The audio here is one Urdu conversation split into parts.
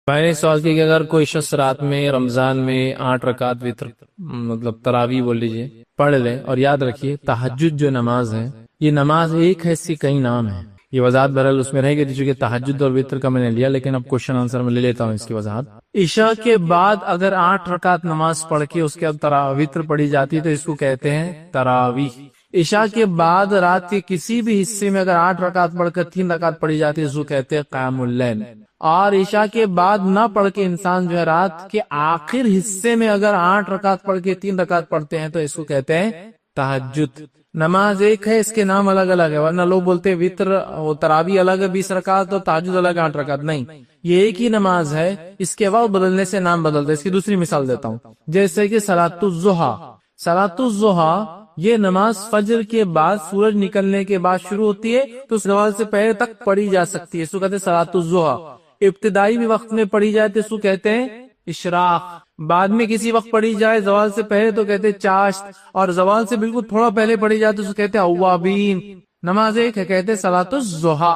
میں نے سوال کیا کہ اگر کوئی شخص رات میں رمضان میں 8 رکعت وتر مطلب تراویح بول لیجئے پڑھ لے، اور یاد رکھیے تہجد جو نماز ہے یہ نماز ایک ہے، اس کے کئی نام ہیں. یہ وضاحت بہرحال اس میں رہے گی چونکہ تہجد اور وتر کا میں نے لیا، لیکن اب کوشچن آنسر میں لے لیتا ہوں اس کی وضاحت. عشاء کے بعد اگر 8 رکعت نماز پڑھ کے اس کے بعد وتر پڑھی جاتی ہے تو اس کو کہتے ہیں تراویح. عشاء کے بعد رات کے کسی بھی حصے میں اگر 8 رکعت پڑھ کر 3 رکعت پڑھی جاتی ہے اس کو کہتے ہیں قیام اللیل. اور عشاء کے بعد نہ پڑھ کے انسان جو ہے رات کے آخر حصے میں اگر 8 رکعت پڑھ کے 3 رکعت پڑھتے ہیں تو اس کو کہتے ہیں تہجد. نماز ایک ہے، اس کے نام الگ الگ ہے، ورنہ لوگ بولتے ہیں وتر وہ تراویح الگ ہے 20 رکعت اور تہجد الگ 8 رکعت. نہیں، یہ ایک ہی نماز ہے، اس کے وقت بدلنے سے نام بدلتے. اس کی دوسری مثال دیتا ہوں، جیسے کہ صلاۃ الضحیٰ. صلاۃ الضحیٰ یہ نماز فجر کے بعد سورج نکلنے کے بعد شروع ہوتی ہے تو اس نماز سے پہلے تک پڑھی جا سکتی ہے، اس کو کہتے ہیں صلاۃ الضحیٰ. ابتدائی بھی وقت میں پڑھی جائے تو اس کو کہتے ہیں اشراق. بعد میں کسی وقت پڑھی جائے زوال سے پہلے تو کہتے ہیں چاشت، اور زوال سے بالکل تھوڑا پہلے پڑھی جائے تو اس کو کہتے ہیں اوابین. نماز ایک ہے، کہتے ہیں صلاۃ الضحیٰ.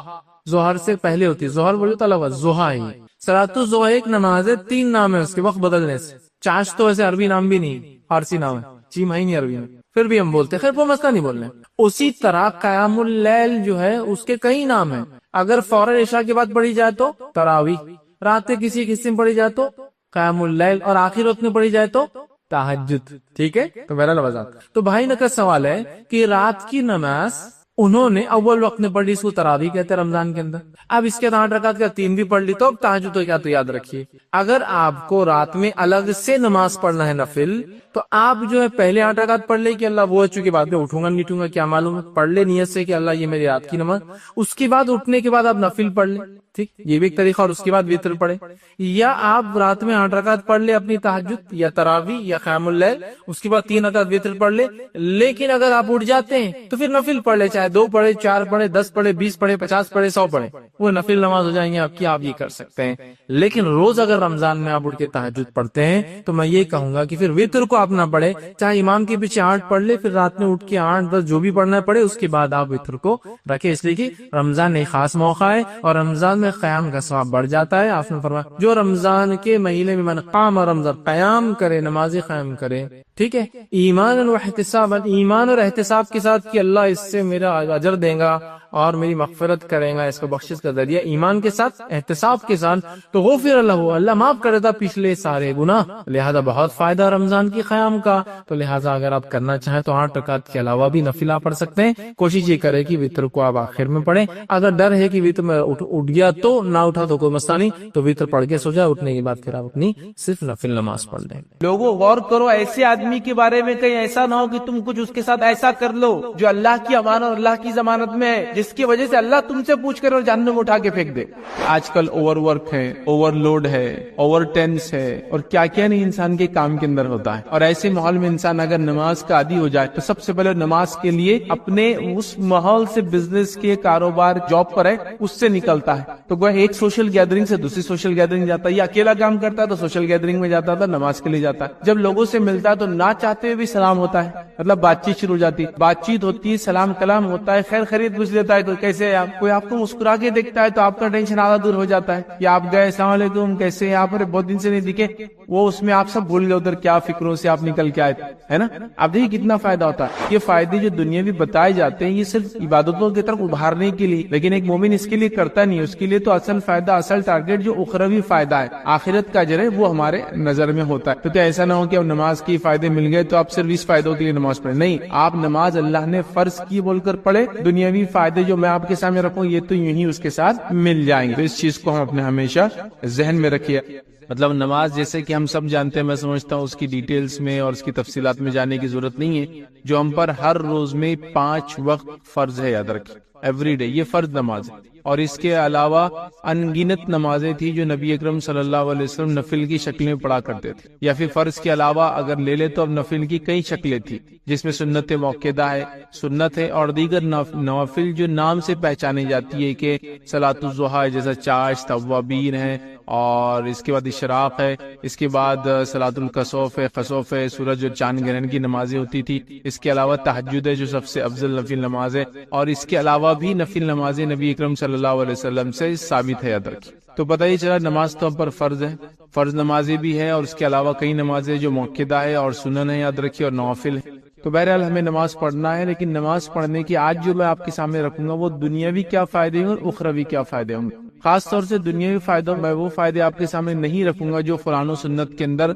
ظہر سے پہلے ہوتی ہے، ظہر بولے تو الگ ضحیٰ ہی. صلاۃ الضحیٰ ایک نماز ہے، 3 نام ہے اس کے وقت بدلنے سے. چاشت تو ویسے عربی نام بھی نہیں، فارسی نام ہے، چیم ہے ہی نہیں عربی میں، پھر بھی ہم بولتے ہیں، خیر وہ مسئلہ نہیں بولنے. اسی طرح قیام اللیل جو ہے اس کے کئی نام ہیں. اگر فوراً عشاء کے بعد پڑھی جائے تو تراویح، رات کے کسی حصے میں پڑھی جائے تو قیام اللیل، اور آخر وقت میں پڑھی جائے تو تہجد. ٹھیک ہے، تو میرا وضاحت. تو بھائی کا سوال ہے کہ رات کی نماز انہوں نے اول وقت میں پڑھ لی، اس کو تراویح کہتے ہیں رمضان کے اندر. اب اس کے 8 رکعت کا 3 بھی پڑھ لی تو اب تہجد تو کیا؟ تو یاد رکھیے اگر آپ کو رات میں الگ سے نماز پڑھنا ہے نفل تو آپ جو ہے پہلے 8 رکعت پڑھ لے کہ اللہ وہ چونکہ بعد میں اٹھوں گا نہیں اٹھوں گا کیا معلوم ہے، پڑھ لے نیت سے کہ اللہ یہ میری رات کی نماز. اس کے بعد اٹھنے کے بعد آپ نفل پڑھ لیں، ٹھیک، یہ بھی ایک طریقہ. اور اس کے بعد وتر پڑھے، یا آپ رات میں 8 رکعت پڑھ لے اپنی تہجد یا تراویح یا قیام اللیل، اس کے بعد 3 رکعت وتر پڑھ لے. لیکن اگر آپ اٹھ جاتے ہیں تو پھر نفل پڑھ لے، چاہے 2 پڑھے، 4 پڑھے، 10 پڑھے، 20 پڑھے، 50 پڑھے، 100 پڑھے، وہ نفل نماز ہو جائیں گے آپ کی، آپ یہ کر سکتے ہیں. لیکن روز اگر رمضان میں آپ اٹھ کے تہجد پڑھتے ہیں تو میں یہ کہوں گا کہ پھر وتر کو آپ نہ پڑھے، چاہے امام کے پیچھے 8 پڑھ لے، پھر رات میں اٹھ کے 8 10 جو بھی پڑھنا پڑے، اس کے بعد آپ وتر کو رکھے، اس لیے کہ رمضان ایک خاص موقع ہے اور رمضان میں قیام کا ثواب بڑھ جاتا ہے. آپ نے فرمایا جو رمضان کے مہینے میں من قام رمضان قیام کرے، نماز قیام کرے، ٹھیک ہے، ایمان و احتساب، ایمان اور احتساب کے ساتھ کہ اللہ اس سے میرا اجر دے گا اور میری مغفرت کرے گا، اس کو بخشش کا ذریعہ ایمان کے ساتھ احتساب کے ساتھ، تو غفر اللہ، اللہ معاف کر دیتا پچھلے سارے گناہ. لہذا بہت فائدہ رمضان کی قیام کا. تو لہذا اگر آپ کرنا چاہیں تو 8 رکعت کے علاوہ بھی نفل آپ پڑھ سکتے ہیں. کوشش یہ کرے کہ وتر کو آپ آخر میں پڑھیں. اگر ڈر ہے کہ وتر میں اٹھ گیا تو نہ اٹھا تو کوئی مسئلہ نہیں، تو وتر پڑھ کے سو جائے، اٹھنے کے بعد پھر آپ اپنی صرف نفل نماز پڑھ لیں. لوگوں غور کرو، ایسے آدمی کے بارے میں کہیں ایسا نہ ہو کہ تم کچھ اس کے ساتھ ایسا کر لو جو اللہ کی امانت اور اللہ کی ضمانت میں ہے، جس کی وجہ سے اللہ تم سے پوچھ کر اور جہنم میں اٹھا کے پھینک دے. آج کل اوور ورک ہے، اوور لوڈ ہے، اوور ٹینس ہے، اور کیا کیا نہیں انسان کے کام کے اندر ہوتا ہے. اور ایسے ماحول میں انسان اگر نماز کا عادی ہو جائے تو سب سے پہلے نماز کے لیے اپنے اس ماحول سے، بزنس کے، کاروبار، جاب پر ہے، اس سے نکلتا ہے. تو وہ ایک سوشل گیدرنگ سے دوسری سوشل گیدرنگ جاتا ہے، یا اکیلا کام کرتا ہے تو سوشل گیدرنگ میں جاتا تھا، نماز کے لیے جاتا ہے. جب لوگوں سے ملتا ہے تو نہ چاہتے ہوئے بھی سلام ہوتا ہے، مطلب بات چیت شروع ہو جاتی ہے، بات چیت ہوتی ہے، سلام کلام ہوتا ہے، خیر خیریت پوچھ لیتا ہے، تو کیسے ہیں آپ، کوئی آپ کو مسکرا کے دیکھتا ہے تو آپ کا ٹینشن آدھا دور ہو جاتا ہے. یا آپ گئے السلام علیکم کیسے ہیں آپ، بہت دن سے نہیں دکھے، وہ اس میں آپ سب بھول گئے ادھر کیا فکروں سے آپ نکل کے آئے، ہے نا. اب دیکھیے کتنا فائدہ ہوتا ہے. یہ فائدے جو دنیاوی بتائے جاتے ہیں یہ صرف عبادتوں کی طرف ابھارنے کے لیے، لیکن ایک مومن اس کے لیے کرتا نہیں. اس کے لیے تو اصل فائدہ، اصل ٹارگیٹ جو اخروی فائدہ ہے، آخرت کا اجر ہے، وہ ہمارے نظر میں ہوتا ہے. تو ایسا نہ ہو کہ اب نماز کے فائدے مل گئے تو آپ صرف اس فائدوں کے لیے نماز پڑھیں. نہیں، آپ نماز اللہ نے فرض کی بول کر پڑھے، دنیاوی فائدے جو میں آپ کے سامنے رکھوں یہ تو یوں ہی اس کے ساتھ مل جائیں گے. تو اس چیز کو ہم اپنے ہمیشہ ذہن میں رکھیے. مطلب نماز جیسے کہ ہم سب جانتے ہیں، میں سمجھتا ہوں اس کی ڈیٹیلز میں اور اس کی تفصیلات میں جانے کی ضرورت نہیں ہے. جو ہم پر ہر روز میں 5 وقت فرض ہے، یاد رکھیں، ایوری ڈے یہ فرض نماز ہے. اور اس کے علاوہ ان گنت نمازیں تھی جو نبی اکرم صلی اللہ علیہ وسلم نفل کی شکل میں پڑھا کرتے تھے. یا پھر فرض کے علاوہ اگر لے لے تو اب نفل کی کئی شکلیں تھی، جس میں سنت موقدہ ہے، سنت ہے، اور دیگر نوافل جو نام سے پہچانی جاتی ہے کہ صلاۃ الضحیٰ جیسا چاشت، اوابین ہے، اور اس کے بعد اشراق ہے، اس کے بعد صلاۃ الکسوف ہے، خسوف ہے، سورج اور چاند گرہن کی نمازیں ہوتی تھی، اس کے علاوہ تہجد ہے جو سب سے افضل نفل نماز ہے، اور اس کے علاوہ بھی نفل نمازیں نبی اکرم صلی اللہ علیہ وسلم سے ثابت ہے یاد رکھیے۔ تو پتہ ہی چلا نماز تو ہم پر فرض ہے، فرض نمازیں بھی ہے، اور اس کے علاوہ کئی نمازیں جو موقدہ ہے اور سنن ہے یاد رکھیے، اور نوافل ہے۔ تو بہرحال ہمیں نماز پڑھنا ہے، لیکن نماز پڑھنے کی آج جو میں آپ کے سامنے رکھوں گا وہ دنیاوی کیا فائدے ہیں اور اخروی کیا فائدے ہوں گے۔ خاص طور سے دنیاوی فائدوں میں وہ فائدے آپ کے سامنے نہیں رکھوں گا جو قرآن و سنت کے اندر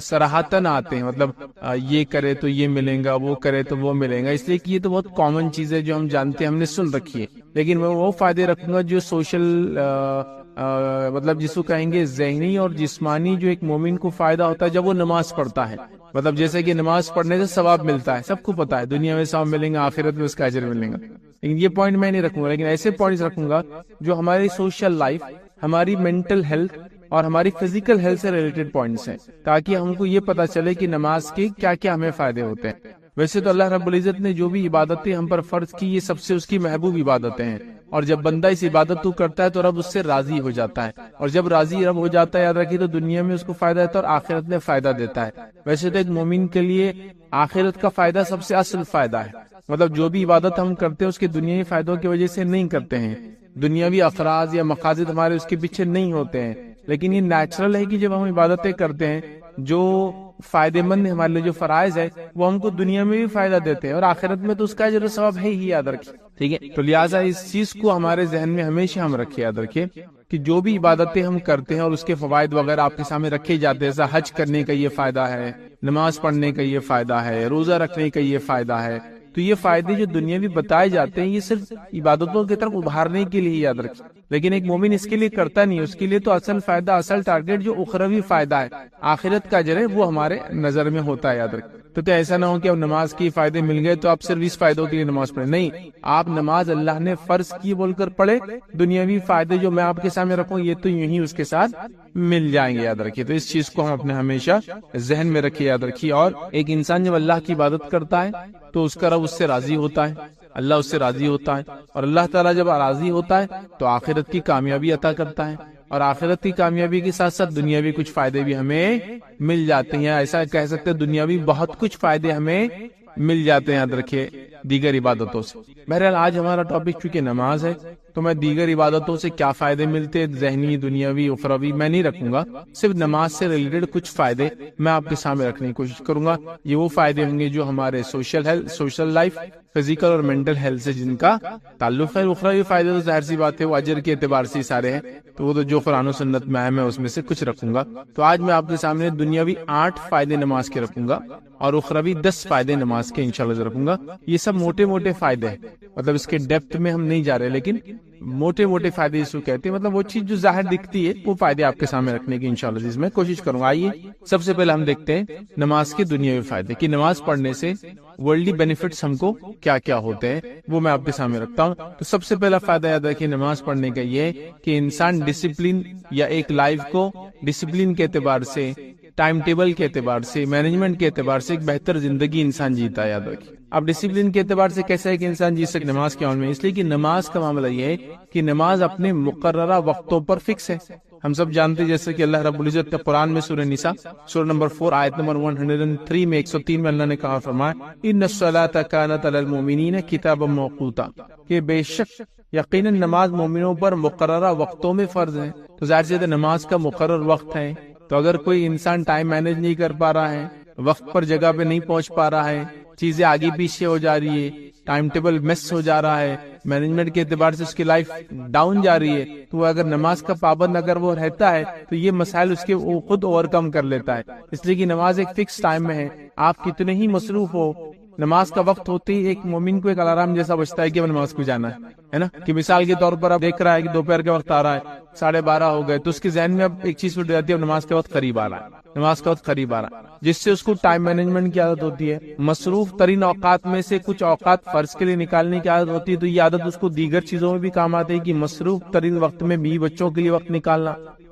صراحتاً آتے ہیں، مطلب یہ کرے تو یہ ملے گا، وہ کرے تو وہ ملے گا، اس لیے کہ یہ تو بہت کامن چیز ہے جو ہم جانتے ہیں، ہم نے سن رکھی ہے۔ لیکن میں وہ فائدے رکھوں گا جو سوشل مطلب جس کو کہیں گے ذہنی اور جسمانی، جو ایک مومن کو فائدہ ہوتا ہے جب وہ نماز پڑھتا ہے۔ مطلب جیسے کہ نماز پڑھنے سے ثواب ملتا ہے، سب کو پتا ہے، دنیا میں ثواب ملیں گا، آخرت میں اس کا اجر ملے گا، لیکن یہ پوائنٹ میں نہیں رکھوں گا، لیکن ایسے پوائنٹس رکھوں گا جو ہماری سوشل لائف، ہماری مینٹل ہیلتھ اور ہماری فزیکل ہیلتھ سے ریلیٹڈ پوائنٹس ہیں، تاکہ ہم کو یہ پتا چلے کہ نماز کے کیا کیا ہمیں فائدے ہوتے ہیں۔ ویسے تو اللہ رب العزت نے جو بھی عبادتیں ہم پر فرض کی، یہ سب سے اس کی محبوب عبادتیں ہیں، اور جب بندہ اس عبادت کو کرتا ہے تو رب اس سے راضی ہو جاتا ہے، اور جب راضی رب ہو جاتا ہے یاد رکھیے تو دنیا میں اس کو فائدہ دیتا ہے اور آخرت میں فائدہ دیتا ہے۔ ویسے تو ایک مومن کے لیے آخرت کا فائدہ سب سے اصل فائدہ ہے، مطلب جو بھی عبادت ہم کرتے ہیں اس کے دنیاوی فائدوں کی وجہ سے نہیں کرتے ہیں، دنیاوی افراز یا مقاصد ہمارے اس کے پیچھے نہیں ہوتے ہیں، لیکن یہ نیچرل ہے کہ جب ہم عبادتیں کرتے ہیں جو فائدے مند ہمارے لیے، جو فرائض ہے وہ ہم کو دنیا میں بھی فائدہ دیتے ہیں، اور آخرت میں تو اس کا اجر و ثواب ہے ہی، یاد رکھیے، ٹھیک ہے۔ تو لہٰذا اس چیز کو ہمارے ذہن میں ہمیشہ ہم رکھے، یاد رکھیے کہ جو بھی عبادتیں ہم کرتے ہیں اور اس کے فوائد وغیرہ آپ کے سامنے رکھے جاتے ہیں، جیسا حج کرنے کا یہ فائدہ ہے، نماز پڑھنے کا یہ فائدہ ہے، روزہ رکھنے کا یہ فائدہ ہے، تو یہ فائدے جو دنیاوی بتائے جاتے ہیں یہ صرف عبادتوں کی طرف ابھارنے کے لیے یاد رکھیں، لیکن ایک مومن اس کے لیے کرتا نہیں، اس کے لیے تو اصل فائدہ، اصل ٹارگیٹ جو اخروی فائدہ ہے، آخرت کا اجر ہے، وہ ہمارے نظر میں ہوتا ہے، یاد رکھیں۔ تو ایسا نہ ہو کہ اب نماز کے فائدے مل گئے تو آپ صرف اس فائدوں کے لیے نماز پڑھیں، نہیں، آپ نماز اللہ نے فرض کی بول کر پڑھے، دنیاوی فائدے جو میں آپ کے سامنے رکھوں یہ تو یوں ہی اس کے ساتھ مل جائیں گے، یاد رکھیے۔ تو اس چیز کو ہم اپنے ہمیشہ ذہن میں رکھیے، یاد رکھیے۔ اور ایک انسان جب اللہ کی عبادت کرتا ہے تو اس کا رب اس سے راضی ہوتا ہے، اللہ اس سے راضی ہوتا ہے، اور اللہ تعالیٰ جب راضی ہوتا ہے تو آخرت کی کامیابی عطا کرتا ہے، اور آخرت کی کامیابی کے ساتھ ساتھ دنیاوی کچھ فائدے بھی ہمیں مل جاتے ہیں، ایسا کہہ سکتے ہیں دنیاوی بہت کچھ فائدے ہمیں مل جاتے ہیں، یاد رکھیے، دیگر عبادتوں سے۔ بہرحال آج ہمارا ٹاپک چونکہ نماز ہے تو میں دیگر عبادتوں سے کیا فائدے ملتے، ذہنی، دنیاوی، اخروی، میں نہیں رکھوں گا، صرف نماز سے ریلیٹڈ کچھ فائدے میں آپ کے سامنے رکھنے کی کوشش کروں گا۔ یہ وہ فائدے ہوں گے جو ہمارے social health, social life, physical اور مینٹل ہیلتھ سے جن کا تعلق ہے۔ اخروی فائدے تو ظاہر سی بات ہے وہ اجر کے اعتبار سے سارے ہیں، تو وہ تو جو قرآن و سنت میں ہے میں اس میں سے کچھ رکھوں گا۔ تو آج میں آپ کے سامنے دنیاوی 8 فائدے نماز کے رکھوں گا اور اخروی 10 فائدے نماز کے انشاءاللہ رکھوں گا۔ یہ سب موٹے موٹے فائدے ہیں، مطلب اس کے ڈیپتھ میں ہم نہیں جا رہے، لیکن موٹے موٹے فائدے اس کو کہتے ہیں، مطلب وہ چیز جو ظاہر دکھتی ہے وہ فائدے آپ کے سامنے رکھنے کی انشاءاللہ اس میں کوشش کروں گا۔ آئیے سب سے پہلے ہم دیکھتے ہیں نماز کے دنیاوی فائدے، کہ نماز پڑھنے سے ورلڈلی بینیفٹس ہم کو کیا کیا ہوتے ہیں، وہ میں آپ کے سامنے رکھتا ہوں۔ تو سب سے پہلا فائدہ یاد رکھیے نماز پڑھنے کا یہ ہے کہ انسان ڈسپلن یا ایک لائف کو ڈسپلن کے اعتبار سے، ٹائم ٹیبل کے اعتبار سے، مینجمنٹ کے اعتبار سے ایک بہتر زندگی انسان جیتا ہے، یاد رکھیے۔ اب ڈسپلن کے اعتبار سے کیسا ہے کہ انسان جی سکے نماز کے عمل میں، اس لیے کہ نماز کا معاملہ یہ ہے کہ نماز اپنے مقررہ وقتوں پر فکس ہے۔ ہم سب جانتے ہیں جیسے کہ اللہ رب العزت نے قرآن میں سورہ نساء سورہ نمبر 4 آیت نمبر 103 میں 103 میں اللہ نے کہا فرمایا ان الصلاۃ کانت علی المؤمنین کتابا موقوتا، کہ بے شک یقیناً نماز مومنوں پر مقررہ وقتوں میں فرض ہے۔ تو ظاہر سی نماز کا مقرر وقت ہے، تو اگر کوئی انسان ٹائم مینج نہیں کر پا رہا ہے، وقت پر جگہ پہ نہیں پہنچ پا رہا ہے، چیزیں آگے پیچھے ہو جا رہی ہے، ٹائم ٹیبل مس ہو جا رہا ہے، مینجمنٹ کے اعتبار سے اس کی لائف ڈاؤن جا رہی ہے، تو وہ اگر نماز کا پابند اگر وہ رہتا ہے تو یہ مسائل اس کے وہ خود اوور کم کر لیتا ہے۔ اس لیے کہ نماز ایک فکس ٹائم میں ہے، آپ کتنے ہی مصروف ہو، نماز کا وقت ہوتے ہی ایک مومن کو ایک الارم جیسا بجتا ہے کہ نماز کو جانا ہے نا، کہ مثال کے طور پر اب دیکھ رہا ہے کہ دوپہر کے وقت آ رہا ہے، 12:30 ہو گئے، تو اس کے ذہن میں اب ایک چیز اٹھ جاتی ہے، اب نماز کا وقت قریب آ رہا ہے، نماز کا وقت قریب آ رہا ہے، جس سے اس کو ٹائم مینجمنٹ کی عادت ہوتی ہے۔ مصروف ترین اوقات میں سے کچھ اوقات فرض کے لیے نکالنے کی عادت ہوتی ہے، تو یہ عادت اس کو دیگر چیزوں میں بھی کام آتی ہے کہ مصروف ترین وقت میں بھی بچوں کے لیے وقت نکالنا،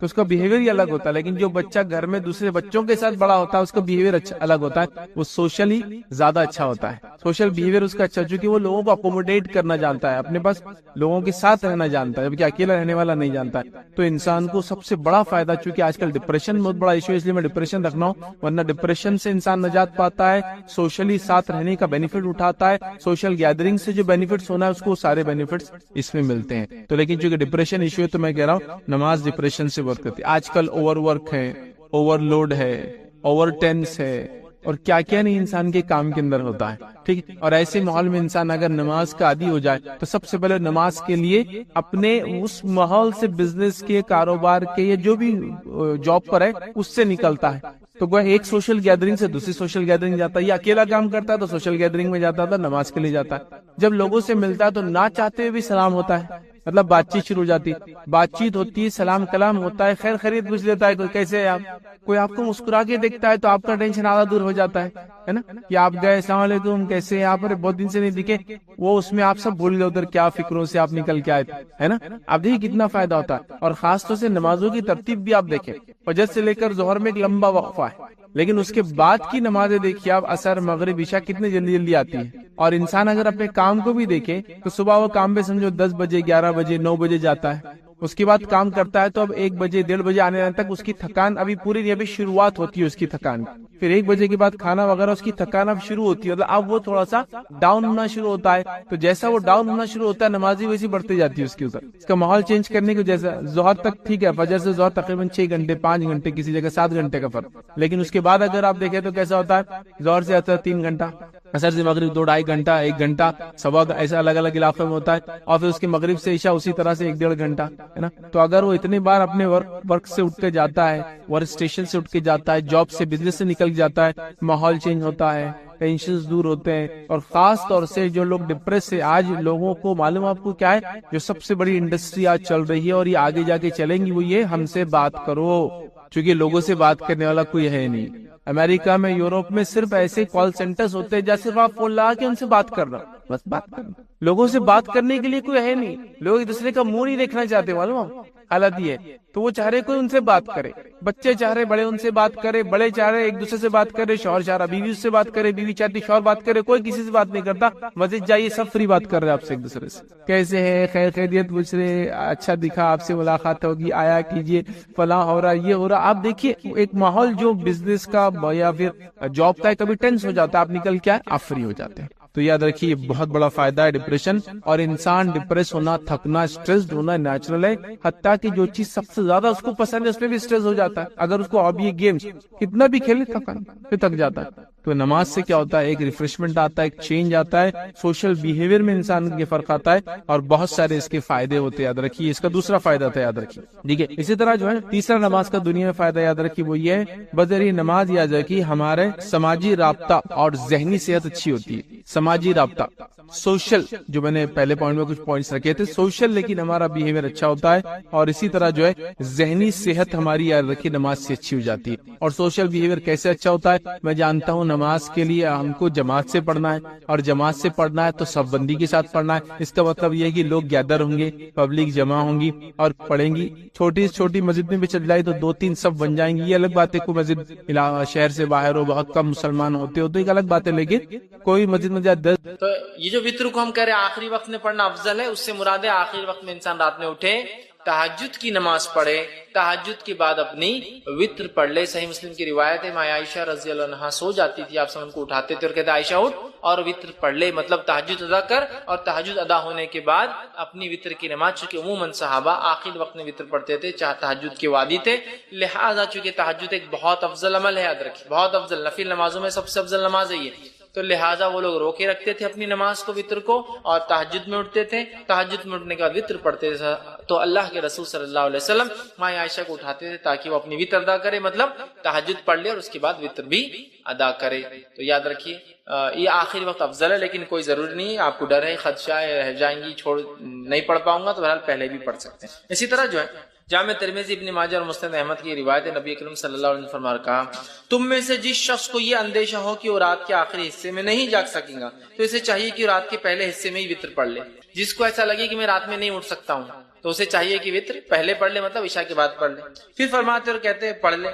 تو اس کا بیہیویئر ہی الگ ہوتا ہے. لیکن جو بچہ گھر میں دوسرے بچوں کے ساتھ بڑا ہوتا ہے اس کا بیہیویئر اچھا الگ ہوتا ہے, وہ سوشلی زیادہ اچھا ہوتا ہے. سوشل بیہیویئر اس کا اچھا, چونکہ وہ لوگوں کو اکوموڈیٹ کرنا جانتا ہے, اپنے پاس لوگوں کے ساتھ رہنا جانتا ہے, جبکہ اکیلا رہنے والا نہیں جانتا ہے. تو انسان کو سب سے بڑا فائدہ, چونکہ آج کل ڈپریشن بہت بڑا ایشو ہے, اس لیے میں ڈپریشن رکھ رہا ہوں, ورنہ ڈپریشن سے انسان نجات پاتا ہے, سوشلی ساتھ رہنے کا بینیفٹ اٹھاتا ہے, سوشل گیدرنگ سے جو بینیفٹس ہونا ہے اس کو سارے بینیفٹس اس میں ملتے ہیں. تو لیکن چونکہ ڈپریشن ایشو ہے تو میں کہہ رہا ہوں نماز ڈپریشن سے ورک کرتی ہے. آج کل اوور ورک ہے, اوور لوڈ ہے, اوور ٹینس ہے, اور کیا کیا نہیں انسان کے کام کے اندر ہوتا ہے, ٹھیک ہے. اور ایسے ماحول میں انسان اگر نماز کا عادی ہو جائے تو سب سے پہلے نماز کے لیے اپنے اس ماحول سے, بزنس کے, کاروبار کے, یا جو بھی جاب پر ہے اس سے نکلتا ہے. تو وہ ایک سوشل گیدرنگ سے دوسری سوشل گیدرنگ جاتا ہے, یا اکیلا کام کرتا ہے تو سوشل گیدرنگ میں جاتا تھا, نماز کے لیے جاتا ہے. جب لوگوں سے ملتا ہے تو نہ چاہتے ہوئے بھی سلام ہوتا ہے, مطلب بات چیت شروع ہو جاتی, بات چیت ہوتی ہے, سلام کلام ہوتا ہے, خیر خرید پوچھ لیتا ہے, کوئی کیسے ہے آپ, کوئی آپ کو مسکرا کے دیکھتا ہے تو آپ کا ٹینشن آدھا دور ہو جاتا ہے نا, کہ آپ گئے السلام علیکم کیسے ہیں آپ, بہت دن سے نہیں دکھے, وہ اس میں آپ سب بھول گئے ادھر کیا فکروں سے آپ نکل کے آئے تھے, ہے نا. آپ دیکھیے کتنا فائدہ ہوتا ہے. اور خاص طور سے نمازوں کی ترتیب بھی آپ دیکھیں, فجر سے لے کر ظہر میں ایک لمبا وقفہ ہے, لیکن اس کے بعد کی نمازیں دیکھیے آپ, عصر مغرب عشاء کتنے جلدی جلدی آتی ہے. اور انسان اگر اپنے کام کو بھی دیکھے تو صبح وہ کام پہ سمجھو 10 بجے 11 بجے 9 بجے جاتا ہے, اس کے بعد کام کرتا ہے تو اب 1 بجے 1:30 بجے آنے تک اس کی تھکان ابھی پوری نہیں, ابھی شروعات ہوتی ہے اس کی تھکان. پھر 1 بجے کے بعد کھانا وغیرہ, اس کی تھکان اب شروع ہوتی ہے, مطلب اب وہ تھوڑا سا ڈاؤن ہونا شروع ہوتا ہے. تو جیسا وہ ڈاؤن ہونا شروع ہوتا ہے نمازی ویسی بڑھتی جاتی ہے اس کے اوپر. اس کا ماحول چینج کرنے کی, جیسا ظہر تک ٹھیک ہے, فجر سے ظہر تقریباً 6 گھنٹے 5 گھنٹے, کسی جگہ 7 گھنٹے کا فرق, لیکن اس کے بعد اگر آپ دیکھیں تو کیسا ہوتا ہے, ظہر سے آتا ہے 3 گھنٹہ, عصر سے مغرب 2-2.5 گھنٹہ, 1 گھنٹہ, سوا ایسا الگ الگ علاقوں میں ہوتا ہے. اور پھر اس کے مغرب سے عشاء اسی طرح سے 1-1.5 گھنٹہ, ہے نا. تو اگر وہ اتنے بار اپنے ورک سے اٹھ کے جاتا ہے, ورک اسٹیشن سے اٹھ کے جاتا ہے, جاب سے بزنس سے نکل جاتا ہے, ماحول چینج ہوتا ہے, ٹینشنز دور ہوتے ہیں. اور خاص طور سے جو لوگ ڈپریس سے, آج لوگوں کو معلوم آپ کو کیا ہے, جو سب سے بڑی انڈسٹری آج چل رہی ہے اور یہ آگے جا کے چلیں گی, وہ یہ ہم سے بات کرو, چونکہ لوگوں سے بات کرنے والا کوئی ہے نہیں. امریکہ میں, یوروپ میں صرف ایسے کال سینٹرز ہوتے ہیں جیسے آپ فون لگا کے ان سے بات کر رہا, بس بات کرنا. لوگوں سے بات کرنے کے لیے کوئی ہے نہیں, لوگ ایک دوسرے کا منہ نہیں دیکھنا چاہتے, معلوم حالت یہ ہے. تو وہ چاہ رہے کوئی ان سے بات کرے, بچے چاہ رہے بڑے ان سے بات کرے, بڑے چاہ رہے ایک دوسرے سے بات کرے, شوہر چاہ رہا بیوی سے بات کرے, بیوی چاہتی شوہر بات کرے, کوئی کسی سے بات نہیں کرتا. مسجد جائیے سب فری بات کر رہے آپ سے, ایک دوسرے سے کیسے ہے, خیر خیریت پوچھ رہے, اچھا دکھا, آپ سے ملاقات ہوگی, آیا کیجیے, فلاں ہو رہا, یہ ہو رہا. آپ دیکھیے ایک ماحول جو بزنس کا یا پھر جاب کا ہے, کبھی ٹینس ہو جاتا ہے, آپ نکل کے آپ فری ہو جاتے ہیں. تو یاد رکھیے بہت بڑا فائدہ ہے ڈپریشن, اور انسان ڈپریس ہونا, تھکنا, اسٹریسڈ ہونا نیچرل ہے. حتیٰ کہ جو چیز سب سے زیادہ اس کو پسند ہے اس میں بھی اسٹریس ہو جاتا ہے. اگر اس کو ہابی گیمز کتنا بھی کھیلے پھر تھک جاتا ہے. تو نماز سے کیا ہوتا ہے, ایک ریفریشمنٹ آتا ہے, ایک چینج آتا ہے, سوشل بیہیویئر میں انسان کے فرق آتا ہے, اور بہت سارے اس کے فائدے ہوتے ہیں. یاد رکھیے اس کا دوسرا فائدہ تھا, یاد رکھیے, ٹھیک ہے. اسی طرح جو ہے تیسرا نماز کا دنیا میں فائدہ یاد رکھیے, وہ یہ ہے بذریعہ نماز یاد رکھیے ہمارے سماجی رابطہ اور ذہنی صحت اچھی ہوتی ہے. سماجی رابطہ, سوشل, جو میں نے پہلے پوائنٹ میں کچھ پوائنٹس رکھے تھے, سوشل, لیکن ہمارا بیہیویئر اچھا ہوتا ہے. اور اسی طرح جو ہے ذہنی صحت ہماری یاد رکھیے نماز سے اچھی ہو جاتی ہے. اور سوشل بیہیویئر کیسے اچھا ہوتا ہے, میں جانتا ہوں نماز کے لیے ہم کو جماعت سے پڑھنا ہے, اور جماعت سے پڑھنا ہے تو سب بندی کے ساتھ پڑھنا ہے. اس کا مطلب یہ ہے کہ لوگ گیدر ہوں گے, پبلک جمع ہوں گی اور پڑھیں گی. چھوٹی سے چھوٹی مسجد میں بھی چل جائے تو 2-3 سب بن جائیں گی, یہ الگ بات ہے. کوئی مسجد شہر سے باہر ہو, بہت کم مسلمان ہوتے ہو تو ایک الگ بات ہے, لیکن کوئی مسجد میں جائے 10. تو یہ جو وطر کو ہم کہہ رہے ہیں آخری وقت میں پڑھنا افضل ہے, اس سے مراد ہے آخری وقت میں انسان رات میں اٹھے, تہجد کی نماز پڑھے, تہجد کے بعد اپنی وطر پڑھ لے. صحیح مسلم کی روایت ہے, ماں عائشہ رضی اللہ عنہا سو جاتی تھی, آپ سب ان کو اٹھاتے تھے اور کہتے عائشہ اٹھ اور وطر پڑھ لے, مطلب تہجد ادا کر. اور تہجد ادا ہونے کے بعد اپنی وطر کی نماز, چونکہ عموماً صحابہ آخر وقت میں وطر پڑھتے تھے, چاہے تہجد کے وادی تھے, لہٰذا چونکہ تہجد ایک بہت افضل عمل ہے, یاد رکھیے بہت افضل, نفل نمازوں میں سب سے افضل نماز ہے یہ. تو لہٰذا وہ لوگ روکے رکھتے تھے اپنی نماز کو, وطر کو, اور تہجد میں اٹھتے تھے. تہجد میں اٹھنے کے بعد وطر پڑھتے تھے, تو اللہ کے رسول صلی اللہ علیہ وسلم ماں عائشہ کو اٹھاتے تھے تاکہ وہ اپنی وطر ادا کرے, مطلب تہجد پڑھ لے اور اس کے بعد وطر بھی ادا کرے. تو یاد رکھیے یہ آخری وقت افضل ہے, لیکن کوئی ضروری نہیں ہے. آپ کو ڈر ہے, خدشہ ہے, رہ جائیں گی, نہیں پڑھ پاؤں گا, تو بہرحال پہلے بھی پڑھ سکتے ہیں. اسی طرح جو ہے جامع ترمذی, ابن ماجہ اور مسند احمد کی روایت ہے, نبی کریم صلی اللہ علیہ وسلم فرمایا, کہا تم میں سے جس شخص کو یہ اندیشہ ہو کہ وہ رات کے آخری حصے میں نہیں جاگ سکے گا, تو اسے چاہیے کہ رات کے پہلے حصے میں ہی وطر پڑھ لے. جس کو ایسا لگے کہ میں رات میں نہیں اٹھ سکتا ہوں, تو اسے چاہیے کہ وطر پہلے پڑھ لے، مطلب عشاء کے بعد پڑھ لے۔ پھر فرماتے اور کہتے ہیں پڑھ لے۔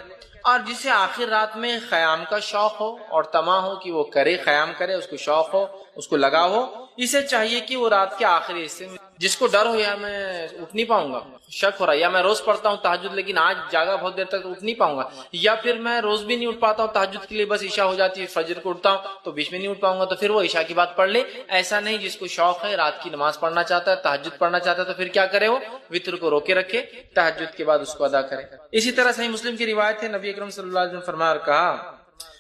اور جسے آخر رات میں قیام کا شوق ہو اور طمع ہو کہ وہ کرے، قیام کرے، اس کو شوق ہو، اس کو لگا ہو، اسے چاہیے کہ وہ رات کے آخری حصے میں، جس کو ڈر ہو یا میں اٹھ نہیں پاؤں گا، شک ہو رہا ہے یا میں روز پڑھتا ہوں تہجد لیکن آج جاگا بہت دیر تک اٹھ نہیں پاؤں گا، یا پھر میں روز بھی نہیں اٹھ پاتا ہوں تہجد کے لیے، بس عشاء ہو جاتی ہے، فجر کو اٹھتا ہوں تو بیچ میں نہیں اٹھ پاؤں گا، تو پھر وہ عشاء کی بات پڑھ لے۔ ایسا نہیں جس کو شوق ہے، رات کی نماز پڑھنا چاہتا ہے، تہجد پڑھنا چاہتا ہے، تو پھر کیا کرے، وہ وطر کو روکے رکھے، تہجد کے بعد اس کو ادا کرے۔ اسی طرح صحیح مسلم کی روایت ہے، نبی اکرم صلی اللہ علیہ وسلم فرمایا اور کہا،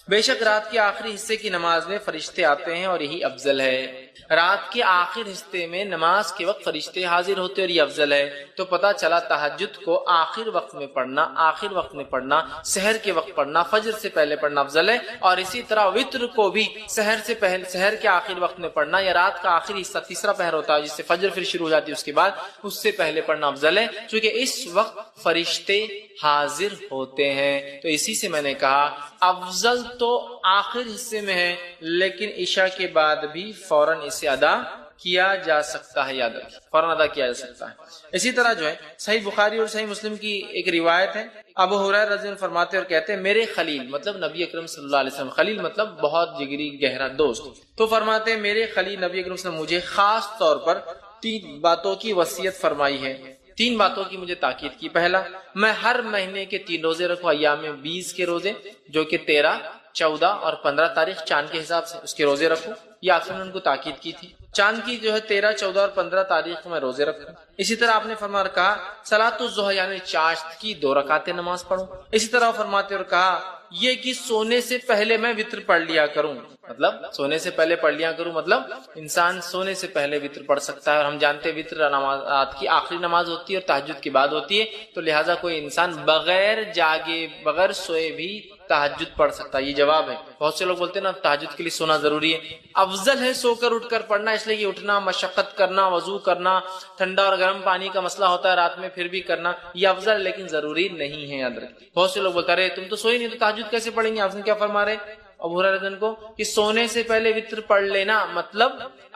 بے شک رات کے آخری حصے کی نماز میں فرشتے آتے ہیں اور یہی افضل ہے۔ رات کے آخر حصے میں نماز کے وقت فرشتے حاضر ہوتے اور یہ افضل ہے۔ تو پتہ چلا تہجد کو آخر وقت میں پڑھنا، آخر وقت میں پڑھنا، سحر کے وقت پڑھنا، فجر سے پہلے پڑھنا افضل ہے، اور اسی طرح وطر کو بھی سحر سے پہلے، سحر کے آخر وقت میں پڑھنا، یا رات کا آخری حصہ تیسرا پہر ہوتا ہے جس سے فجر پھر شروع ہو جاتی ہے، اس کے بعد اس سے پہلے پڑھنا افضل ہے، چونکہ اس وقت فرشتے حاضر ہوتے ہیں۔ تو اسی سے میں نے کہا افضل تو آخر حصے میں ہے، لیکن عشاء کے بعد بھی فوراً اسے ادا کیا جا سکتا ہے، یاد رکھیں فوراً ادا کیا جا سکتا ہے۔ اسی طرح جو ہے صحیح بخاری اور صحیح مسلم کی ایک روایت ہے، ابو ہریرہ رضی اللہ عنہ فرماتے اور کہتے ہیں، میرے خلیل مطلب نبی اکرم صلی اللہ علیہ وسلم، خلیل مطلب بہت جگری گہرا دوست، تو فرماتے ہیں میرے خلیل نبی اکرم صلی اللہ علیہ وسلم مجھے خاص طور پر 3 باتوں کی وصیت فرمائی ہے، 3 باتوں کی مجھے تاکید کی۔ پہلا، میں ہر مہینے کے 3 روزے رکھوں، ایام 20 کے روزے جو کہ 13، 14 اور 15 تاریخ چاند کے حساب سے، اس کے روزے رکھوں، یہ آپ نے ان کو تاکید کی تھی۔ چاند کی جو ہے 13، 14 اور 15 تاریخ کو میں روزے رکھوں۔ اسی طرح آپ نے فرمایا اور کہا صلاۃ الضحیٰ یعنی چاشت کی 2 رکعتیں نماز پڑھوں۔ اسی طرح فرماتے اور کہا یہ کہ سونے سے پہلے میں وطر پڑھ لیا کروں، مطلب سونے سے پہلے پڑھ لیا کروں، مطلب انسان سونے سے پہلے وطر پڑھ سکتا ہے، اور ہم جانتے ہیں وطر نماز رات کی آخری نماز ہوتی ہے اور تہجد کے بعد ہوتی ہے، تو لہٰذا کوئی انسان بغیر جاگے، بغیر سوئے بھی تہجد پڑھ سکتا ہے۔ یہ جواب ہے۔ بہت سے لوگ بولتے ہیں نا تہجد کے لیے سونا ضروری ہے، افضل ہے سو کر اٹھ کر پڑھنا، اس لیے کہ اٹھنا، مشقت کرنا، وضو کرنا، ٹھنڈا اور گرم پانی کا مسئلہ ہوتا ہے رات میں، پھر بھی کرنا یہ افضل، لیکن ضروری نہیں ہے، یاد رکھیں۔ بہت سے لوگ بولتے رہے تم تو سوئی نہیں تو تہجد کیسے پڑھیں گے؟ آپ نے کیا فرما رہے ابو ہریرہ رضی اللہ عنہ کو کہ سونے سے پہلے وطر پڑھ لینا، مطلب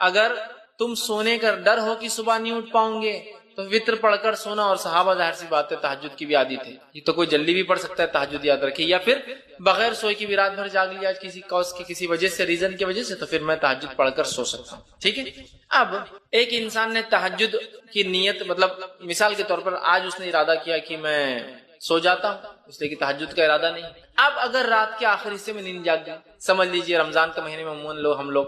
اگر تم سونے کا ڈر ہو کہ صبح نہیں اٹھ پاؤں گے تو وطر پڑھ کر سونا، اور صحابہ ظاہر سی بات ہے تہجد کی بھی عادی تھے، یہ تو کوئی جلدی بھی پڑھ سکتا ہے تہجد، یاد رکھیے، یا پھر بغیر سوئے کی بھی رات بھر جاگ لیا کسی کاز کی، کسی وجہ سے، ریزن کی وجہ سے، تو پھر میں تہجد پڑھ کر سو سکتا ہوں، ٹھیک ہے۔ اب ایک انسان نے تہجد کی نیت، مطلب مثال کے طور پر آج اس نے ارادہ کیا کہ میں سو جاتا ہوں، اس لیے کہ تہجد کا ارادہ نہیں۔ اب اگر رات کے آخر حصے میں نیند جاگ گئی، سمجھ لیجئے رمضان کے مہینے میں عموماً ہم لوگ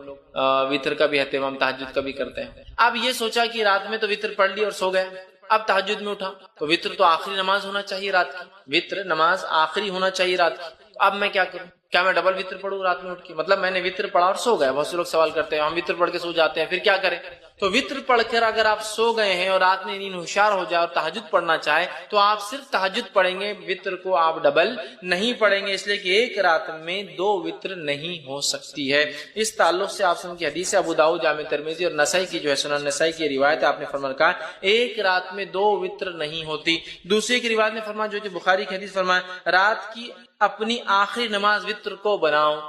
وطر کا بھی اہتمام تہجد کا بھی کرتے ہیں، اب یہ سوچا کہ رات میں تو وطر پڑھ لی اور سو گئے، اب تہجد میں اٹھا تو وطر تو آخری نماز ہونا چاہیے رات کی، وطر نماز آخری ہونا چاہیے رات کی، اب میں کیا کروں؟ کیا میں ڈبل وطر پڑھوں رات میں اٹھ کے؟ مطلب میں نے وطر پڑھا اور سو گئے، بہت سے لوگ سوال کرتے ہیں ہم وطر پڑھ کے سو جاتے ہیں، پھر کیا کریں؟ تو وطر پڑھ کر اگر آپ سو گئے ہیں اور رات میں نیند ہوشیار ہو جائے اور تہجد پڑھنا چاہے تو آپ صرف تہجد پڑھیں گے، وطر کو آپ ڈبل نہیں پڑھیں گے، اس لیے کہ ایک رات میں 2 وطر نہیں ہو سکتی ہے۔ اس تعلق سے آپ سن کی حدیث ابو داؤد جامع ترمذی اور نسائی کی جو ہے سنن نسائی کی روایت ہے، آپ نے فرمایا کہا ایک رات میں 2 وطر نہیں ہوتی۔ دوسری کی روایت نے فرمایا جو کہ بخاری کی حدیث فرمایا رات کی اپنی آخری نماز وطر کو بناؤ،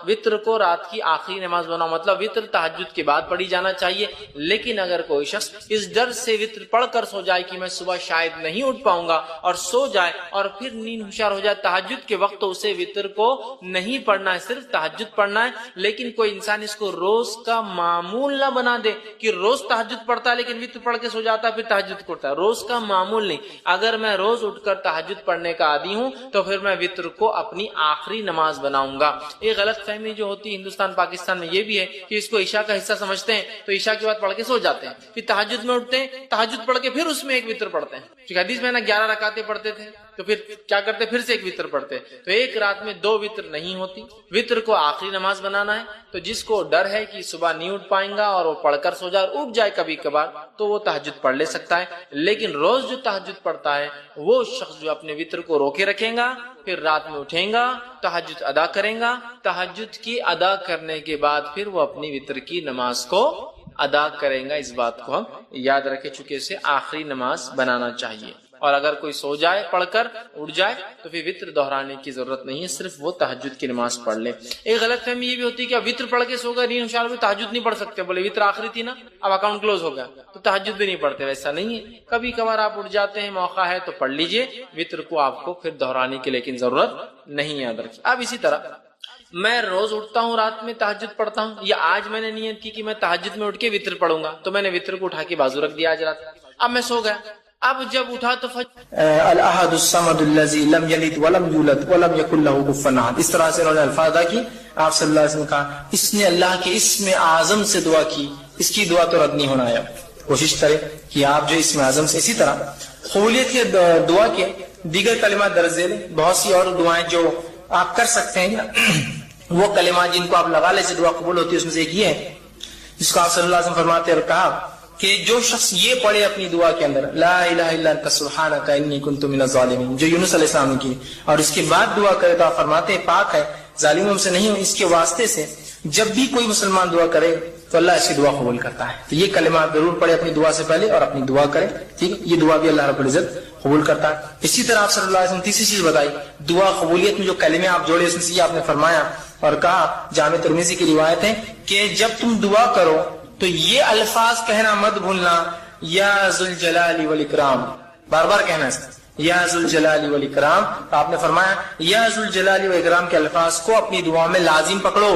وطر کو رات کی آخری نماز بناؤ، مطلب وطر تہجد کے بعد پڑھی جانا چاہیے، لیکن اگر کوئی شخص اس ڈر سے وطر پڑھ کر سو جائے کہ میں صبح شاید نہیں اٹھ پاؤں گا اور سو جائے اور پھر نیند ہوشیار ہو جائے تہجد کے وقت، تو اسے وطر کو نہیں پڑھنا ہے، صرف تہجد پڑھنا ہے۔ لیکن کوئی انسان اس کو روز کا معمول نہ بنا دے کہ روز تہجد پڑھتا ہے لیکن وطر پڑھ کے سو جاتا ہے پھر تہجد کرتا ہے، روز کا معمول نہیں۔ اگر میں روز اٹھ کر تہجد پڑھنے کا عادی ہوں تو پھر میں وطر کو اپنی آخری نماز بناؤں گا۔ یہ غلط فہمی جو ہوتی ہے ہندوستان پاکستان میں یہ بھی ہے کہ اس کو عشاء کا حصہ سمجھتے ہیں تو عشاء کے بعد پڑھ کے سو جاتے ہیں، پھر تہجد میں اٹھتے ہیں، تہجد پڑھ کے پھر اس میں ایک وطر پڑھتے ہیں، کیونکہ حدیث میں نا 11 رکعتیں پڑھتے تھے تو پھر کیا کرتے، پھر سے ایک وطر پڑھتے، تو ایک رات میں 2 وطر نہیں ہوتی۔ وطر کو آخری نماز بنانا ہے، تو جس کو ڈر ہے کہ صبح نہیں اٹھ پائیں گا اور وہ پڑھ کر سو جائے اور اٹھ جائے کبھی کبھار تو وہ تہجد پڑھ لے سکتا ہے، لیکن روز جو تہجد پڑھتا ہے وہ شخص جو اپنے وطر کو روکے رکھیں گا، پھر رات میں اٹھیں گا، تہجد ادا کریں گا، تہجد کی ادا کرنے کے بعد پھر وہ اپنی وطر کی نماز کو ادا کریں گا۔ اس بات کو ہم یاد رکھیں چونکہ اسے آخری نماز بنانا چاہیے۔ اور اگر کوئی سو جائے پڑھ کر اٹھ جائے تو پھر وطر دہرانے کی ضرورت نہیں ہے، صرف وہ تہجد کی نماز پڑھ لے۔ ایک غلط فہمی یہ بھی ہوتی ہے کہ وطر پڑھ کے سو گئے، نیند ہوشیار ہوئی، تہجد نہیں پڑھ سکتے، بولے وطر آخری تھی نا، اب اکاؤنٹ کلوز ہو گیا تو تہجد بھی نہیں پڑھتے، ویسا نہیں ہے۔ کبھی کبھار آپ اٹھ جاتے ہیں، موقع ہے تو پڑھ لیجئے، وطر کو آپ کو پھر دہرانے کی لیکن ضرورت نہیں، یاد رکھیے۔ اب اسی طرح میں روز اٹھتا ہوں، رات میں تہجد پڑھتا ہوں، یا آج میں نے نیت کی کہ میں تہجد میں اٹھ کے وطر پڑھوں گا، تو میں نے وطر کو اٹھا کے بازو رکھ دیا آج رات، اب میں سو گیا، اب جب اٹھا تو الاحد الصمد الذی لم یلد ولم یولد ولم یکن لہ کفوا احد، اس طرح سے انہوں نے الفاظ ادا کی۔ آپ صلی اللہ علیہ وسلم نے کہا اس نے اللہ کے اسم اعظم سے دعا کی، اس کی دعا تو رد نہیں ہونا ہے۔ کوشش کریں کہ آپ جو اسم اعظم سے، اسی طرح قبولیت کے دعا کے دیگر کلمات درج ذیل، بہت سی اور دعائیں جو آپ کر سکتے ہیں، وہ کلمات جن کو آپ لگا لے سے دعا قبول ہوتی ہے، اس میں سے ایک یہ ہے جس کو آپ صلی اللہ علیہ وسلم فرماتے اور کہا کہ جو شخص یہ پڑھے اپنی دعا کے اندر لا الہ الا انت سبحانک انی کنت من الظالمین، جو یونس علیہ السلام نے کی، اور اس کے بعد دعا کرے تو آپ فرماتے ہیں پاک ہے ظالموں سے نہیں ہوں، اس کے واسطے سے جب بھی کوئی مسلمان دعا کرے تو اللہ اس کی دعا قبول کرتا ہے۔ تو یہ کلمات ضرور پڑھے اپنی دعا سے پہلے اور اپنی دعا کرے، ٹھیک ہے، یہ دعا بھی اللہ رب العزت قبول کرتا ہے۔ اسی طرح آپ صلی اللہ علیہ وسلم تیسری چیز بتائی، دعا قبولیت میں جو کلمے آپ جوڑے اس میں سے یہ آپ نے فرمایا اور کہا، جامع ترمذی کی روایت ہے کہ جب تم دعا کرو تو یہ الفاظ کہنا مت بھولنا، یا ذوالجلال والاکرام، بار بار کہنا ہے یا ذوالجلال والاکرام۔ آپ نے فرمایا یا ذوالجلال والاکرام کے الفاظ کو اپنی دعا میں لازم پکڑو،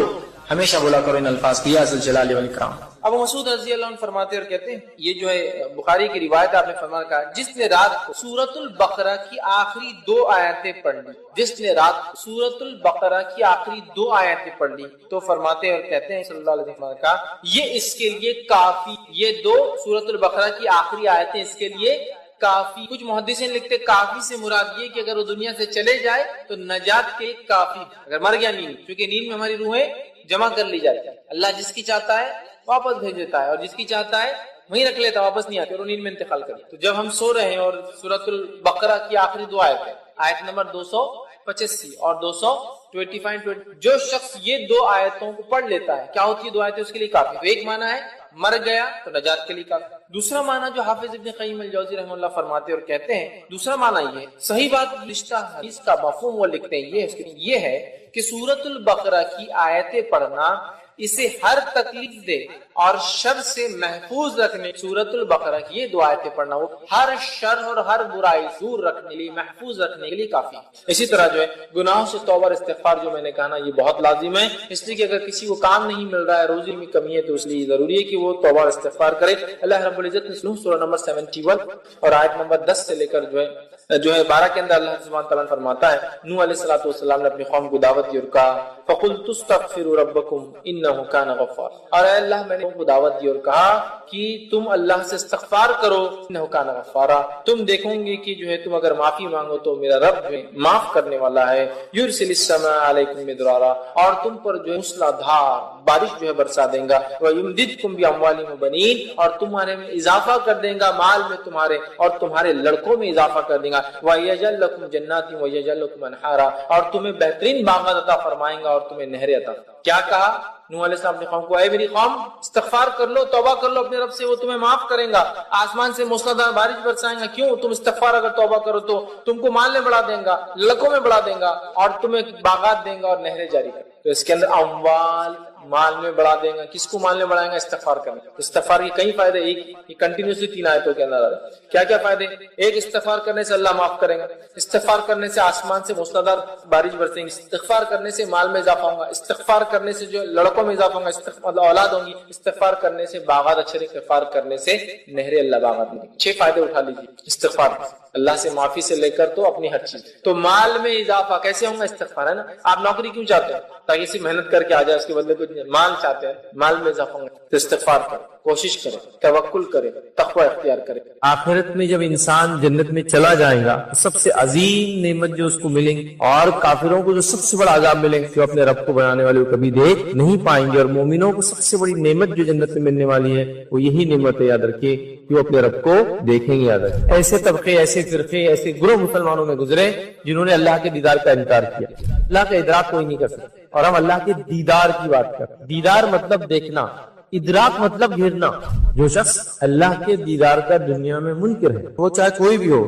ہمیشہ بولا کرو ان الفاظ کی، یا ذوالجلال والاکرام۔ ابو مسعود رضی اللہ عنہ فرماتے اور کہتے ہیں، یہ جو ہے بخاری کی روایت آپ نے فرمایا، کہا جس نے رات کو سورۃ البقرہ کی آخری 2 آیتیں پڑھ لی، جس نے رات کو سورۃ البقرہ کی آخری 2 آیتیں پڑھ لی، تو فرماتے ہیں اور کہتے ہیں صلی اللہ علیہ وسلم کا یہ اس کے لیے کافی، یہ 2 سورۃ البقرہ کی آخری آیتیں اس کے لیے کافی۔ کچھ محدثین لکھتے کافی سے مراد یہ کہ اگر وہ دنیا سے چلے جائے تو نجات کے کافی، اگر مر گیا نیند، کیونکہ نیند میں ہماری روحیں جمع کر لی جاتی ہے، اللہ جس کی چاہتا ہے واپس بھیج دیتا ہے اور جس کی چاہتا ہے وہیں رکھ لیتا، واپس نہیں آتی اور نیند میں انتقال کرے۔ تو جب ہم سو رہے ہیں اور سورۃ البقرہ کی آخری 2 آیتیں، آیت نمبر 285 اور 225، جو شخص یہ 2 آیتوں کو پڑھ لیتا ہے، کیا ہوتی ہے 2 آیتیں اس کے لیے کافی۔ تو ایک معنی ہے مر گیا تو نجات کے لیے کافی، دوسرا معنی جو حافظ ابن قیم الجوزی رحمہ اللہ فرماتے اور کہتے ہیں، دوسرا معنی یہ صحیح بات رشتہ حدیث کا مفہوم وہ لکھتے ہیں یہ ہے کہ سورۃ البقرہ کی آیتیں پڑھنا اسے ہر تکلیف دے اور شر سے محفوظ رکھنے، سورۃ البقرہ کی یہ 2 آیتیں پڑھنا وہ ہر شر اور ہر برائی دور رکھنے کے لیے، محفوظ رکھنے کے لیے کافی۔ اسی طرح جو ہے گناہوں سے توبہ اور استغفار، جو میں نے کہا نا یہ بہت لازم ہے، اس لیے کہ اگر کسی کو کام نہیں مل رہا ہے، روزی میں کمی ہے، تو اس لیے ضروری ہے کہ وہ توبہ اور استغفار کرے۔ اللہ رب العزت نے سورہ نمبر 71 اور آیت نمبر 10 سے لے کر جو ہے 12 کے اندر اللہ سبحانہ تعالیٰ فرماتا ہے، نوح علیہ الصلوۃ والسلام نے اپنی قوم کو دعوت دی اور کہا فَقُلْتُ اسْتَغْفِرُوا رَبَّكُمْ إِنَّهُ كَانَ غَفَّارًا، اور اے اللہ میں نے ان کو دعوت دی اور کہا کہ تم اللہ سے استغفار کرو، انہ کان غفارا، تم دیکھو گے کہ جو ہے تم اگر معافی مانگو تو میرا رب معاف کرنے والا ہے، یرسل السماء علیکم مدرارا، اور تم پر جو ہے موسلا دھار بارش جو ہے برسا دیں گا، ویمددکم باموال وبنین، اور تمہارے میں اضافہ کر دیں گا مال میں تمہارے اور تمہارے لڑکوں میں اضافہ کر دیں گا، ویجعل لکم جنات ویجعل لکم انہارا، اور تمہیں بہترین باغات عطا فرمائیں گا اور تمہیں نہریں عطا۔ کیا کہا نوح علیہ السلام نے قوم کو، اے میری قوم استغفار کر لو، توبہ کر لو اپنے رب سے، وہ تمہیں معاف کریں گا، آسمان سے موسلادھار بارش برسائیں گا۔ کیوں؟ تم استغفار اگر توبہ کرو تو تم کو مال میں بڑھا دیں گا، لڑکوں میں بڑھا دیں گا، اور تمہیں باغات دیں گا اور نہریں جاری کریں گا۔ تو اس کے اندر اموال مال میں بڑھا دیں گا، کس کو مال میں بڑھائیں گا؟ استغفار کرنے۔ استغفار کے کئی فائدے، ایک کنٹینیوسلی 3 آیتوں کے اندر کیا کیا فائدے؟ ایک، استغفار کرنے سے اللہ معاف کرے گا، استغفار کرنے سے آسمان سے موسلادھار بارش برسیں گی، استغفار کرنے سے مال میں اضافہ ہوگا، استغفار کرنے سے جو لڑکوں میں اضافہ ہوگا، مطلب اولاد ہوں گی، استغفار کرنے سے باغات اچھے، استغفار کرنے سے نہریں اللہ باغات میں۔ 6 فائدے اٹھا لیجیے استغفار، اللہ سے معافی سے لے کر تو اپنی ہر چیز۔ تو مال میں اضافہ کیسے ہوگا؟ استغفار ہے نا۔ آپ نوکری کیوں چاہتے ہیں؟ تاکہ اسی محنت کر کے آ جائے، اس کے بدلے کچھ نہیں۔ مال چاہتے ہیں، مال میں اضافہ ہوگا تو استغفار کریں، کوشش کریں، توکل کریں، تقوی اختیار کریں۔ آخرت میں جب انسان جنت میں چلا جائے گا، سب سے عظیم نعمت جو اس کو ملیں گی، اور کافروں کو جو سب سے بڑا عذاب ملے گا جو اپنے رب کو بنانے والے کو کبھی دیکھ نہیں پائیں گے، اور مومنوں کو سب سے بڑی نعمت جو جنت میں ملنے والی ہے وہ یہی نعمت ہے، یاد رکھیے، کہ وہ اپنے رب کو دیکھیں گے۔ یاد رکھیں، ایسے طبقے، ایسے فرقے، ایسے گروہ مسلمانوں میں گزرے جنہوں نے اللہ کے دیدار کا انکار کیا۔ اللہ کا ادراک کوئی نہیں کر سکتا، اور ہم اللہ کے دیدار کی بات کرتے ہیں۔ دیدار مطلب دیکھنا، ادراک مطلب گھرنا۔ جو شخص اللہ کے دیدار کا دنیا میں منکر ہے، وہ چاہے کوئی بھی ہو،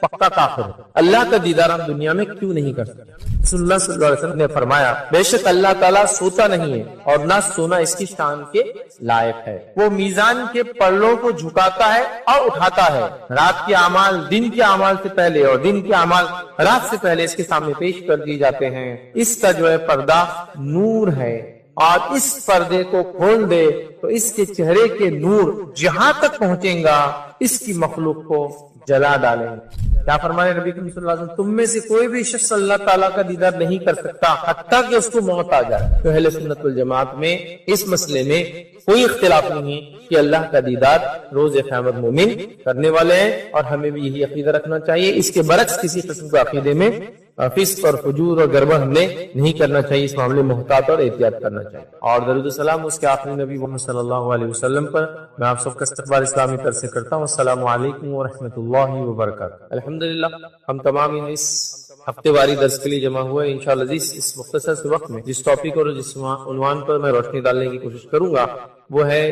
پکا کافر ہے۔ اللہ کا دیدار ہم دنیا میں کیوں نہیں کر سکتے؟ رسول اللہ صلی اللہ علیہ وسلم نے فرمایا بے شک اللہ تعالیٰ سوتا نہیں ہے اور نہ سونا اس کی شان کے لائق ہے، وہ میزان کے پلڑوں کو جھکاتا ہے اور اٹھاتا ہے، رات کے اعمال دن کے اعمال سے پہلے اور دن کے اعمال رات سے پہلے اس کے سامنے پیش کر دیے جاتے ہیں، اس کا جو ہے پردہ نور ہے، اور اس پردے کو کھول دے تو اس کے چہرے کے نور جہاں تک پہنچیں گا اس کی مخلوق کو جلا ڈالیں گے۔ کیا فرمایا نبی کریم صلی اللہ علیہ وسلم، تم میں سے کوئی بھی شخص اللہ تعالیٰ کا دیدار نہیں کر سکتا حتیٰ کہ اس کو موت آ جائے۔ تو اہل سنت والجماعت میں اس مسئلے میں کوئی اختلاف نہیں ہے کہ اللہ کا دیدار روز قیامت مومن کرنے والے ہیں، اور ہمیں بھی یہی عقیدہ رکھنا چاہیے۔ اس کے برعکس کسی قسم کے عقیدے میں فسق اور فجور اور گڑبڑ ہم نے نہیں کرنا چاہیے، اس معاملے میں محتاط اور احتیاط کرنا چاہیے۔ اور درود و سلام اس کے آخری نبی محمد صلی اللہ علیہ وسلم پر میں آپ سب کا استقبال اسلامی طرف سے کرتا ہوں۔ السلام علیکم ورحمۃ اللہ وبرکاتہ۔ الحمدللہ ہم تمام اس ہفتے واری درس کے لیے جمع ہوئے انشاءاللہ اس مختصر سے وقت میں جس ٹاپک اور جس عنوان پر میں روشنی ڈالنے کی کوشش کروں گا وہ ہے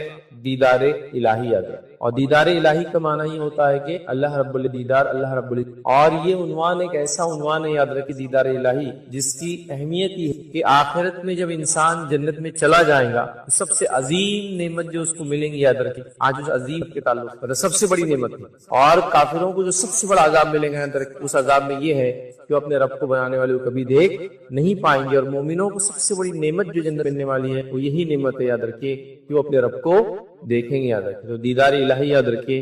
دیدار الہی یاد رکھیں۔ اور دیدار الہی کا معنی یہ ہوتا ہے کہ اللہ رب الدیدار، اللہ رب الدیدار، اور یہ عنوان ایک ایسا عنوان ہے یاد رکھیں دیدار الہی جس کی اہمیت یہ ہے کہ آخرت میں جب انسان جنت میں چلا جائے گا سب سے عظیم نعمت جو اس کو ملیں گی یاد رکھیں، آج اس عظیم کے تعلق پر سب سے بڑی نعمت ہے، اور کافروں کو جو سب سے بڑا عذاب ملے گا یاد رکھیں، اس عذاب میں یہ ہے کہ وہ اپنے رب کو بنانے والے کو کبھی دیکھ نہیں پائیں گے، اور مومنوں کو سب سے بڑی نعمت جو جنت ملنے والی ہے وہ یہی نعمت ہے یاد رکھیے کہ وہ اپنے رب کو دیکھیں گے۔ یاد رکھیں تو دیدار الہی یاد رکھیے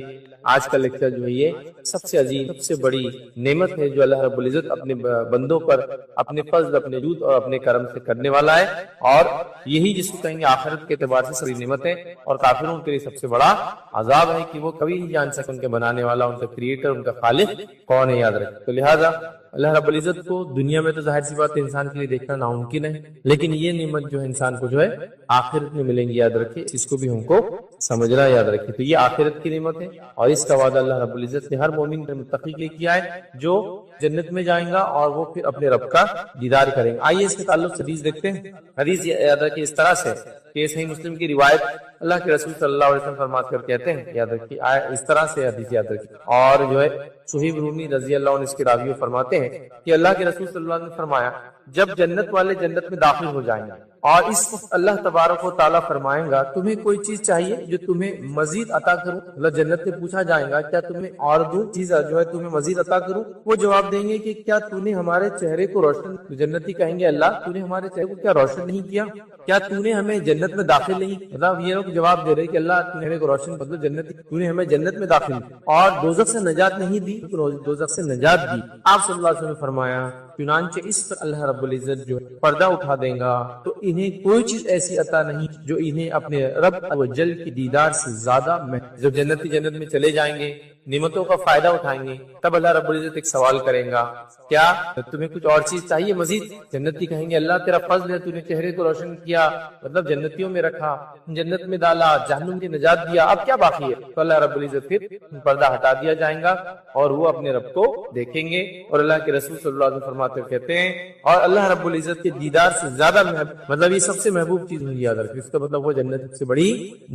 آج کا لیکچر جو ہے یہ سب سے عظیم سب سے بڑی نعمت ہے جو اللہ رب العزت اپنے بندوں پر اپنے فضل، اپنے جود اور اپنے کرم سے کرنے والا ہے، اور یہی جس کو کہیں گے آخرت کے اعتبار سے سبھی نعمت ہے، اور کافروں کے لیے سب سے بڑا عذاب ہے کہ وہ کبھی نہیں جان سکے ان کے بنانے والا، ان کا کریٹر، ان کا خالق کون ہے یاد رکھیں۔ تو لہٰذا اللہ رب العزت کو دنیا میں تو ظاہر سی بات ہے انسان کے لیے دیکھنا ناممکن ہے، لیکن یہ نعمت جو ہے انسان کو جو ہے آخرت میں ملیں گی یاد رکھیں، اس کو بھی ہم کو سمجھنا یاد رکھیں۔ تو یہ آخرت کی نعمت ہے، اور اس کا وعدہ اللہ رب العزت نے ہر مومن متقی کے کیا ہے جو جنت میں جائیں گا اور وہ پھر اپنے رب کا دیدار کریں گے۔ آئیے اس کے تعلق سے حدیث دیکھتے ہیں۔ حدیث یاد رکھیں اس طرح سے کہ صحیح مسلم کی روایت اللہ کے رسول صلی اللہ علیہ وسلم فرمات کر کہتے ہیں، یاد رکھیے اس طرح سے حدیث یاد رکھیے، اور جو ہے صہیب رومی رضی اللہ عنہ اس کے راوی فرماتے ہیں کہ اللہ کے رسول صلی اللہ علیہ وسلم نے فرمایا جب جنت والے جنت میں داخل ہو جائیں گے اور اس وقت اللہ تبارک و تعالیٰ فرمائیں گا تمہیں کوئی چیز چاہیے جو تمہیں مزید عطا کروں، مطلب جنت میں پوچھا جائے گا کیا تمہیں اور دو چیز جو ہے تمہیں مزید عطا کروں، وہ جواب دیں گے کہ کیا تو نے ہمارے چہرے کو روشن، جنتی کہیں گے اللہ تو نے ہمارے چہرے کو کیا روشن نہیں کیا، کیا تو نے ہمیں جنت میں داخل نہیں، مطلب یہ لوگ جواب دے رہے کہ اللہ تو نے کو روشن مطلب جنت، تو نے ہمیں جنت میں داخل اور دوزخ سے نجات نہیں دی، دوزخ سے نجات دی۔ آپ صلی اللہ علیہ وسلم نے فرمایا چنانچہ اس پر اللہ رب العزت جو پردہ اٹھا دیں گا تو انہیں کوئی چیز ایسی عطا نہیں جو انہیں اپنے رب و جل کی دیدار سے زیادہ جب جنتی جنت میں چلے جائیں گے نعمتوں کا فائدہ اٹھائیں گے تب اللہ رب العزت ایک سوال کریں گا کیا تمہیں کچھ اور چیز چاہیے مزید، جنتی کہیں گے اللہ تیرا فضل ہے تو نے چہرے کو روشن کیا، مطلب جنتیوں میں رکھا، جنت میں ڈالا، جہنم کی نجات دیا، اب کیا باقی ہے، تو اللہ رب العزت پھر پردہ ہٹا دیا جائے گا اور وہ اپنے رب کو دیکھیں گے، اور اللہ کے رسول صلی اللہ علیہ وسلم فرماتے کہتے ہیں اور اللہ رب العزت کے دیدار سے زیادہ مطلب یہ سب سے محبوب چیز ہوگی یاد رکھیں، اس کا مطلب وہ جنت سب سے بڑی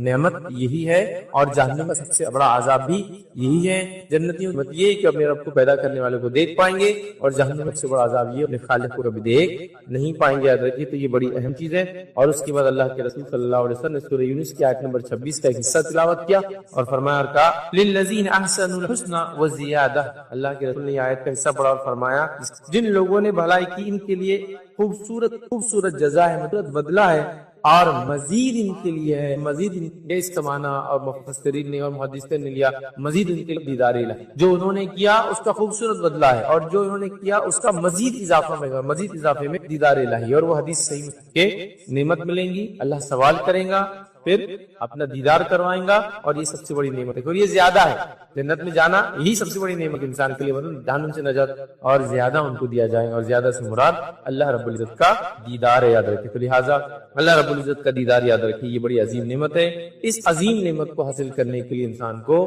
نعمت یہی ہے اور جہنم کا سب سے بڑا عذاب بھی یہی ہے۔ جنتیوں مت یہ کہ اپنے رب کو پیدا کرنے والے کو دیکھ پائیں گے، اور جہنم سب سے بڑا عذاب یہ اپنے خالق کو کبھی دیکھ نہیں پائیں گے، یاد رکھیے۔ تو یہ بڑی اہم چیز ہے، اور اس کے بعد اللہ کے رسول صلی اللہ علیہ وسلم نے سورہ یونس کی آیت نمبر 26 کا ایک حصہ تلاوت کیا اور فرمایا کا للذین احسنوا الحسنى وزیادہ، اللہ کے رسول نے یہ آیت کا حصہ پڑھا اور فرمایا جن لوگوں نے بھلائی کی ان کے لیے خوبصورت جزا ہے، مطلب بدلہ ہے، اور مزید ان کے لیے ہے، مزید اس کا معنی اور مفسرین نے اور محدثین نے لیا مزید ان کے لیے دیدار الہی، جو انہوں نے کیا اس کا خوبصورت بدلہ ہے اور جو انہوں نے کیا اس کا مزید اضافے میں دیدار الہی، اور وہ حدیث صحیح کہ نعمت ملیں گی، اللہ سوال کریں گا پھر اپنا دیدار کروائیں گا، اور یہ سب سے بڑی نعمت ہے، اور یہ زیادہ ہے جنت میں جانا، یہی سب سے بڑی نعمت انسان کے لیے، مطلب جہنم سے نجات، اور زیادہ ان کو دیا جائے، اور زیادہ سے مراد اللہ رب العزت کا دیدار ہے، یاد رکھیں۔ تو لہٰذا اللہ رب العزت کا دیدار یاد رکھیں، یہ بڑی عظیم نعمت ہے، اس عظیم نعمت کو حاصل کرنے کے لیے انسان کو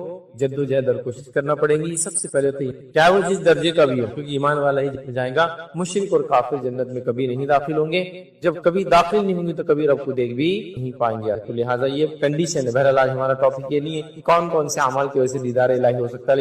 جد و جہد اور کوشش کرنا پڑے گی۔ سب سے پہلے تو کیا وہ جس درجے کا بھی ہو، کیونکہ ایمان والا ہی جنت میں جائے گا، مشرک اور کافر جنت میں کبھی نہیں داخل ہوں گے، جب کبھی داخل نہیں ہوں گے تو کبھی رب کو دیکھ بھی نہیں پائیں گے۔ تو لہٰذا یہ کنڈیشن ہے۔ بہرحال آج ہمارا ٹاپک یہ نہیں ہے کہ کون کون سے اعمال کی وجہ سے دیدار الہی ہو سکتا ہے،